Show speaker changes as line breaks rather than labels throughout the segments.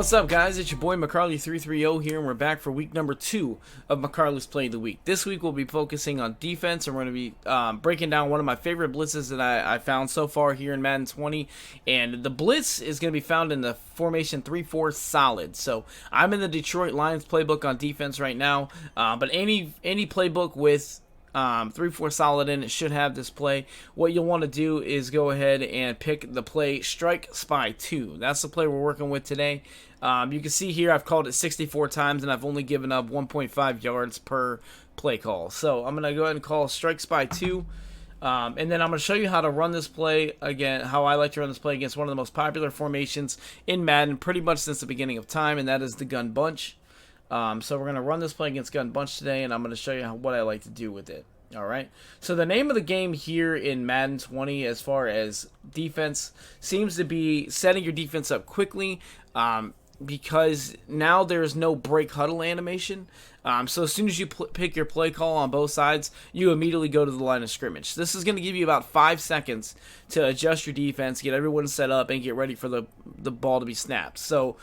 What's up, guys? It's your boy McCarley330 here, and we're back for week number 2 of McCarley's Play of the Week. This week we'll be focusing on defense, and we're going to be breaking down one of my favorite blitzes that I found so far here in Madden 20. And the blitz is going to be found in the formation 3-4 solid. So I'm in the Detroit Lions playbook on defense right now, but any playbook with 3-4 solid in it should have this play. What you'll want to do is go ahead and pick the play Strike Spy 2. That's the play we're working with today. You can see here I've called it 64 times and I've only given up 1.5 yards per play call. So I'm going to go ahead and call Strike Spy 2. And then I'm going to show you how to run this play again, how I like to run this play against one of the most popular formations in Madden pretty much since the beginning of time, and that is the gun bunch. So we're going to run this play against gun bunch today, and I'm going to show you what I like to do with it. Alright, so the name of the game here in Madden 20 as far as defense seems to be setting your defense up quickly, because now there's no break huddle animation. So as soon as you pick your play call on both sides, you immediately go to the line of scrimmage. This is going to give you about 5 seconds to adjust your defense, get everyone set up, and get ready for the ball to be snapped. So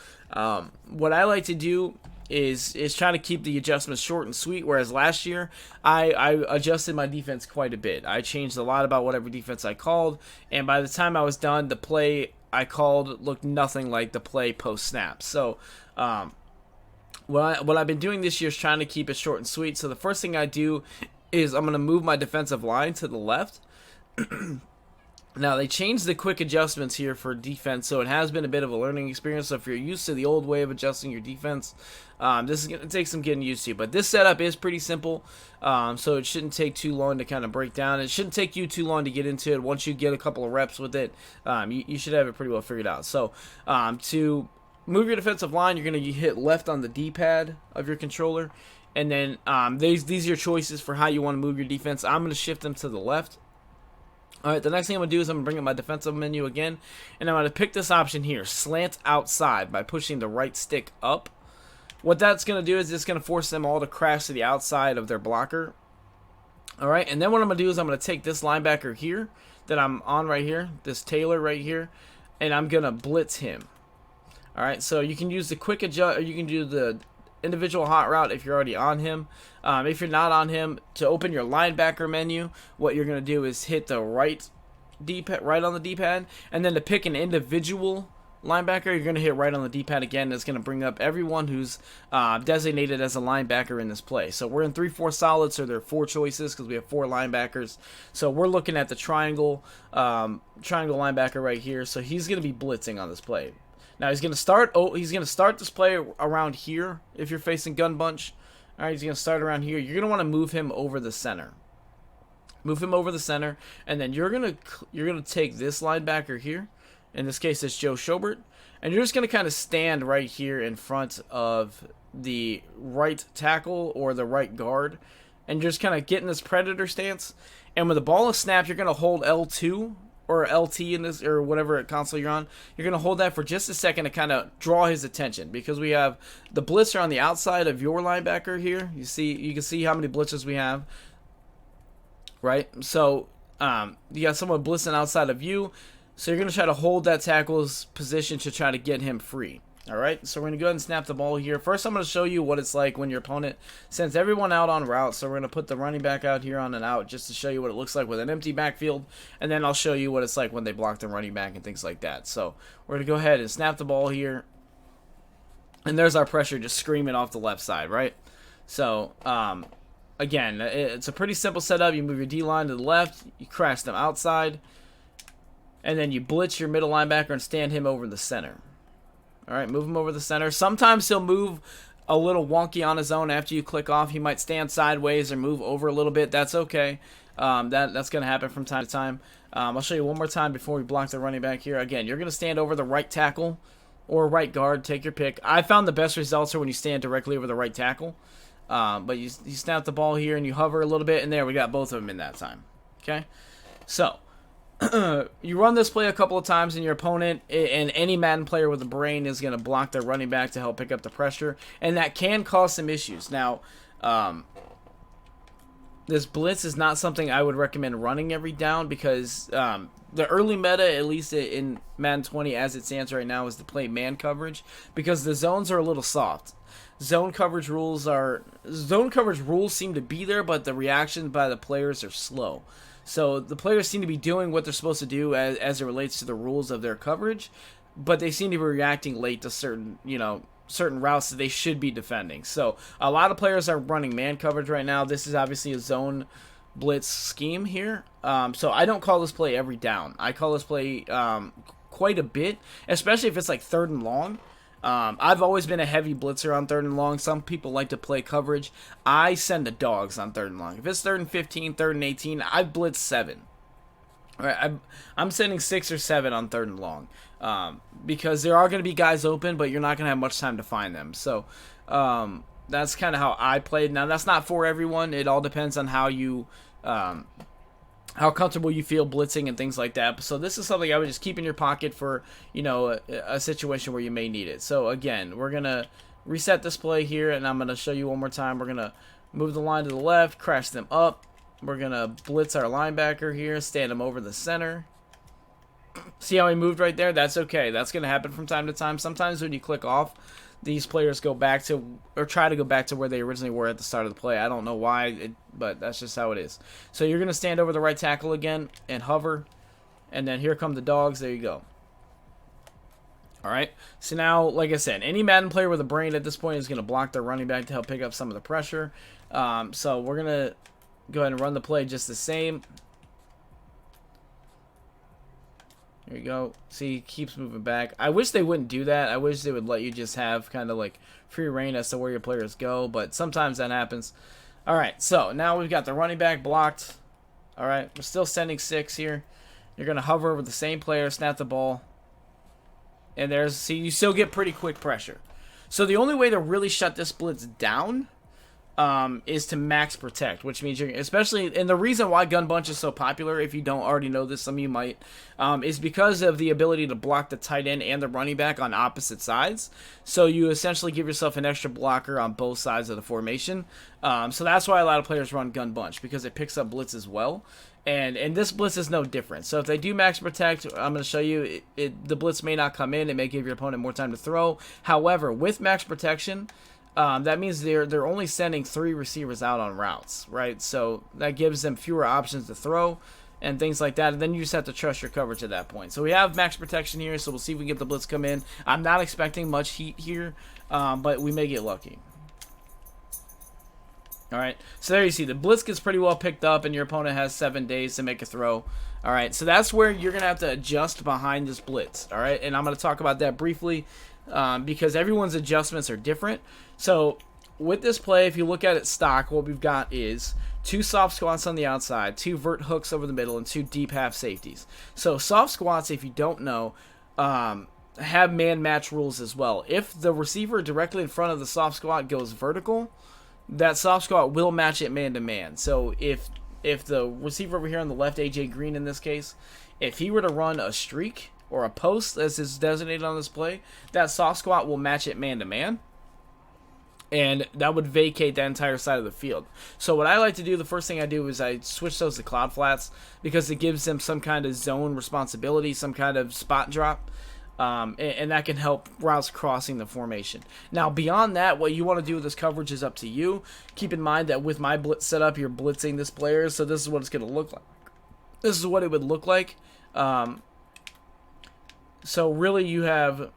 what I like to do is trying to keep the adjustments short and sweet, whereas last year I adjusted my defense quite a bit. I changed a lot about whatever defense I called, and by the time I was done, the play I called looked nothing like the play post-snap. So what I've been doing this year is trying to keep it short and sweet. So the first thing I do is I'm going to move my defensive line to the left. Now, they changed the quick adjustments here for defense, so it has been a bit of a learning experience. So if you're used to the old way of adjusting your defense, this is going to take some getting used to. But this setup is pretty simple, so it shouldn't take too long to kind of break down. It shouldn't take you too long to get into it. Once you get a couple of reps with it, you should have it pretty well figured out. So to move your defensive line, you're going to hit left on the D-pad of your controller, and then these are your choices for how you want to move your defense. I'm going to shift them to the left. Alright, the next thing I'm going to do is I'm going to bring up my defensive menu again, and I'm going to pick this option here, Slant Outside, by pushing the right stick up. What that's going to do is it's going to force them all to crash to the outside of their blocker. Alright, and then what I'm going to do is I'm going to take this linebacker here that I'm on right here, this Taylor right here, and I'm going to blitz him. Alright, so you can use the quick adjust, or you can do the individual hot route if you're already on him. If you're not on him, to open your linebacker menu, what you're going to do is hit the right D-pad, right on the D-pad, and then to pick an individual linebacker, you're going to hit right on the D-pad again. It's going to bring up everyone who's designated as a linebacker in this play. So we're in 3-4 solid, so there are 4 choices because we have 4 linebackers. So we're looking at the triangle linebacker right here. So he's going to be blitzing on this play. Now he's going to start this play around here if you're facing gun bunch. All right, he's going to start around here. You're going to want to move him over the center. Move him over the center, and then you're going to take this linebacker here. In this case, it's Joe Schobert, and you're just going to kind of stand right here in front of the right tackle or the right guard, and just kind of get in this predator stance. And when the ball is snapped, you're going to hold L2 or LT in this, or whatever console you're on. You're going to hold that for just a second to kind of draw his attention, because we have the blitzer on the outside of your linebacker here. You can see how many blitzers we have, right? So you got someone blitzing outside of you, so you're going to try to hold that tackle's position to try to get him free. Alright, so we're going to go ahead and snap the ball here. First, I'm going to show you what it's like when your opponent sends everyone out on route. So we're going to put the running back out here on an out just to show you what it looks like with an empty backfield. And then I'll show you what it's like when they block the running back and things like that. So we're going to go ahead and snap the ball here. And there's our pressure just screaming off the left side, right? So, again, it's a pretty simple setup. You move your D-line to the left. You crash them outside. And then you blitz your middle linebacker and stand him over the center. Alright, move him over the center. Sometimes he'll move a little wonky on his own after you click off. He might stand sideways or move over a little bit. That's okay. That's going to happen from time to time. I'll show you one more time before we block the running back here. Again, you're going to stand over the right tackle or right guard. Take your pick. I found the best results are when you stand directly over the right tackle. But you snap the ball here and you hover a little bit, and there we got both of them in that time. Okay? So you run this play a couple of times, and your opponent and any Madden player with a brain is going to block their running back to help pick up the pressure, and that can cause some issues. Now, this blitz is not something I would recommend running every down because the early meta, at least in Madden 20 as it stands right now, is to play man coverage because the zones are a little soft. Zone coverage rules seem to be there, but the reactions by the players are slow. So the players seem to be doing what they're supposed to do as it relates to the rules of their coverage, but they seem to be reacting late to certain routes that they should be defending. So a lot of players are running man coverage right now. This is obviously a zone blitz scheme here. So I don't call this play every down. I call this play quite a bit, especially if it's like 3rd and long. I've always been a heavy blitzer on 3rd and long. Some people like to play coverage. I send the dogs on 3rd and long. If it's 3rd and 15, 3rd and 18, I blitz 7. All right, I'm sending 6 or 7 on 3rd and long because there are going to be guys open, but you're not going to have much time to find them. So that's kind of how I played. Now, that's not for everyone. It all depends on how you how comfortable you feel blitzing and things like that. So this is something I would just keep in your pocket for, a situation where you may need it. So again, we're going to reset this play here, and I'm going to show you one more time. We're going to move the line to the left, crash them up. We're going to blitz our linebacker here, stand him over the center. See how he moved right there? That's okay. That's going to happen from time to time. Sometimes when you click off, these players go back to, or try to go back to where they originally were at the start of the play. I don't know why, but that's just how it is. So you're going to stand over the right tackle again and hover, and then here come the dogs. There you go. All right. So now, like I said, any Madden player with a brain at this point is going to block their running back to help pick up some of the pressure. So we're going to go ahead and run the play just the same. There you go. See, he keeps moving back. I wish they wouldn't do that. I wish they would let you just have kind of like free reign as to where your players go, but sometimes that happens. All right, so now we've got the running back blocked. All right, we're still sending 6 here. You're going to hover over the same player, snap the ball. And see, you still get pretty quick pressure. So the only way to really shut this blitz down is to max protect, which means you're especially, and the reason why gun bunch is so popular, if you don't already know this, some of you might, is because of the ability to block the tight end and the running back on opposite sides. So you essentially give yourself an extra blocker on both sides of the formation. So that's why a lot of players run gun bunch, because it picks up blitz as well. And this blitz is no different. So if they do max protect, I'm going to show you, the blitz may not come in. It may give your opponent more time to throw. However, with max protection, that means they're only sending 3 receivers out on routes, right? So that gives them fewer options to throw and things like that. And then you just have to trust your coverage at that point. So we have max protection here, so we'll see if we can get the blitz come in. I'm not expecting much heat here, but we may get lucky. All right, so there you see the blitz gets pretty well picked up, and your opponent has 7 days to make a throw. All right, so that's where you're going to have to adjust behind this blitz. All right, and I'm going to talk about that briefly because everyone's adjustments are different. So with this play, if you look at it stock, what we've got is 2 soft squats on the outside, 2 vert hooks over the middle, and 2 deep half safeties. So soft squats, if you don't know, have man match rules as well. If the receiver directly in front of the soft squat goes vertical, that soft squat will match it man to man. So if the receiver over here on the left, AJ Green in this case, if he were to run a streak or a post as is designated on this play, that soft squat will match it man to man, and that would vacate that entire side of the field. So what I like to do, the first thing I do is I switch those to cloud flats because it gives them some kind of zone responsibility, some kind of spot drop. And that can help routes crossing the formation. Now, beyond that, what you want to do with this coverage is up to you. Keep in mind that with my blitz setup, you're blitzing this player, so this is what it's going to look like. This is what it would look like. So really, you have,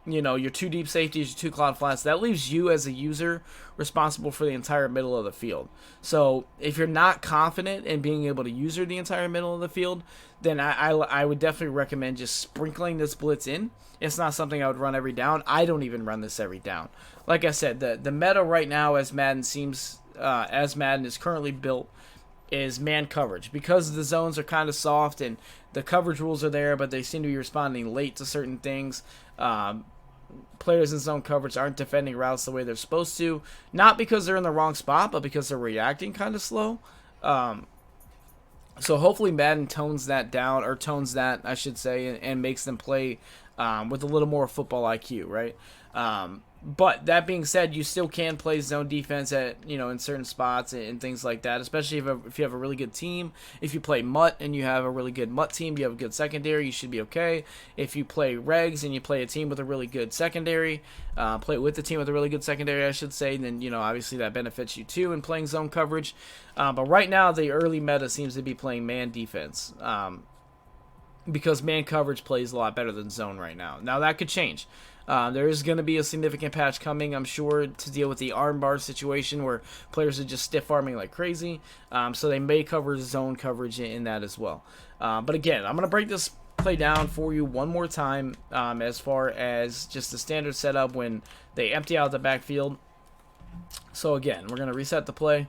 your 2 deep safeties, your 2 cloud flats. That leaves you as a user responsible for the entire middle of the field. So if you're not confident in being able to user the entire middle of the field, then I would definitely recommend just sprinkling this blitz in. It's not something I would run every down. I don't even run this every down. Like I said, the meta right now, as Madden is currently built, is man coverage, because the zones are kind of soft and the coverage rules are there, but they seem to be responding late to certain things. Players in zone coverage aren't defending routes the way they're supposed to, not because they're in the wrong spot, but because they're reacting kind of slow. So hopefully Madden tones that down, or tones that, I should say, and makes them play with a little more football IQ, right? But that being said, you still can play zone defense at, you know, in certain spots and things like that, especially if you have a really good team. If you play MUT and you have a really good MUT team, you have a good secondary, you should be okay. If you play regs and you play a team with a really good secondary, play with a team with a really good secondary, I should say, then, you know, obviously that benefits you too in playing zone coverage. But right now, the early meta seems to be playing man defense. Because man coverage plays a lot better than zone right now. Now, that could change. There is going to be a significant patch coming, I'm sure, to deal with the armbar situation where players are just stiff-arming like crazy. So they may cover zone coverage in that as well. But again, I'm going to break this play down for you one more time as far as just the standard setup when they empty out the backfield. So again, we're going to reset the play.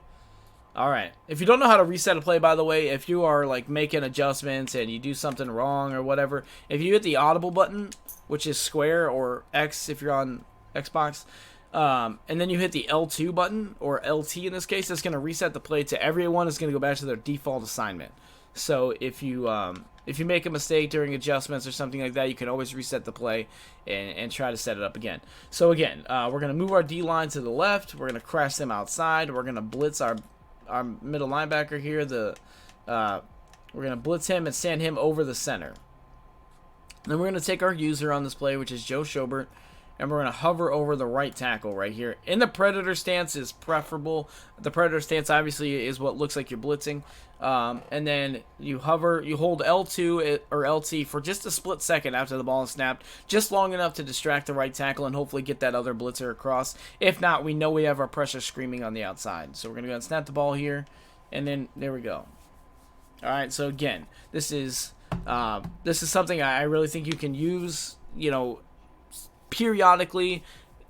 Alright, if you don't know how to reset a play, by the way, if you are like making adjustments and you do something wrong or whatever, if you hit the audible button, which is square, or X if you're on Xbox, and then you hit the L2 button, or LT in this case, it's going to reset the play to everyone is going to go back to their default assignment. So if you make a mistake during adjustments or something like that, you can always reset the play and try to set it up again. So again, we're going to move our D-line to the left, we're going to crash them outside, we're going to blitz our middle linebacker here. We're going to blitz him and stand him over the center. Then we're going to take our user on this play, which is Joe Schobert, and we're going to hover over the right tackle right here. In the predator stance is preferable. The predator stance obviously is what looks like you're blitzing. And then you hover, you hold L2 or LT for just a split second after the ball is snapped, just long enough to distract the right tackle and hopefully get that other blitzer across. If not, we know we have our pressure screaming on the outside. So we're going to go and snap the ball here, and then there we go. All right, so again, this is something I really think you can use, you know, periodically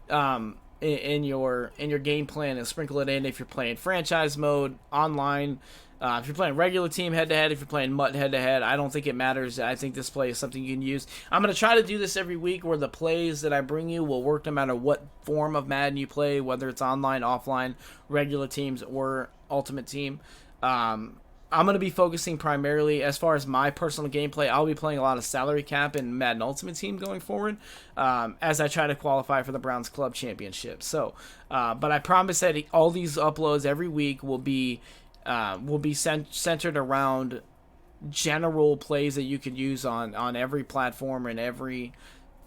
in your game plan and sprinkle it in if you're playing franchise mode, online. If you're playing regular team head-to-head, if you're playing MUT head-to-head, I don't think it matters. I think this play is something you can use. I'm going to try to do this every week where the plays that I bring you will work no matter what form of Madden you play, whether it's online, offline, regular teams, or Ultimate Team. I'm going to be focusing primarily, as far as my personal gameplay, I'll be playing a lot of salary cap and Madden Ultimate Team going forward as I try to qualify for the Browns Club Championship. So, but I promise that all these uploads every week will be centered around general plays that you can use on every platform and every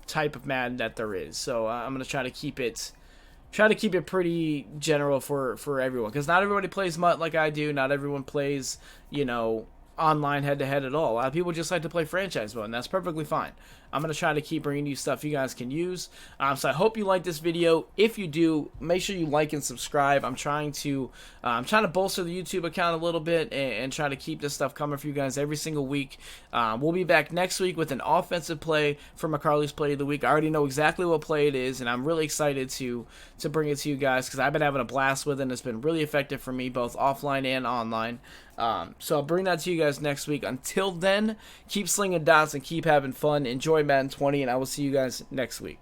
type of Madden that there is. So I'm going to try to keep it pretty general for everyone, because not everybody plays MUT like I do. Not everyone plays, you know, online head-to-head at all. A lot of people just like to play franchise mode, and that's perfectly fine. I'm going to try to keep bringing you stuff you guys can use. So I hope you like this video. If you do, make sure you like and subscribe. I'm trying to bolster the YouTube account a little bit and try to keep this stuff coming for you guys every single week. We'll be back next week with an offensive play for McCarley's Play of the Week. I already know exactly what play it is, and I'm really excited to bring it to you guys because I've been having a blast with it, and it's been really effective for me both offline and online. So I'll bring that to you guys next week. Until then, keep slinging dots and keep having fun. Enjoy Madden 20, and I will see you guys next week.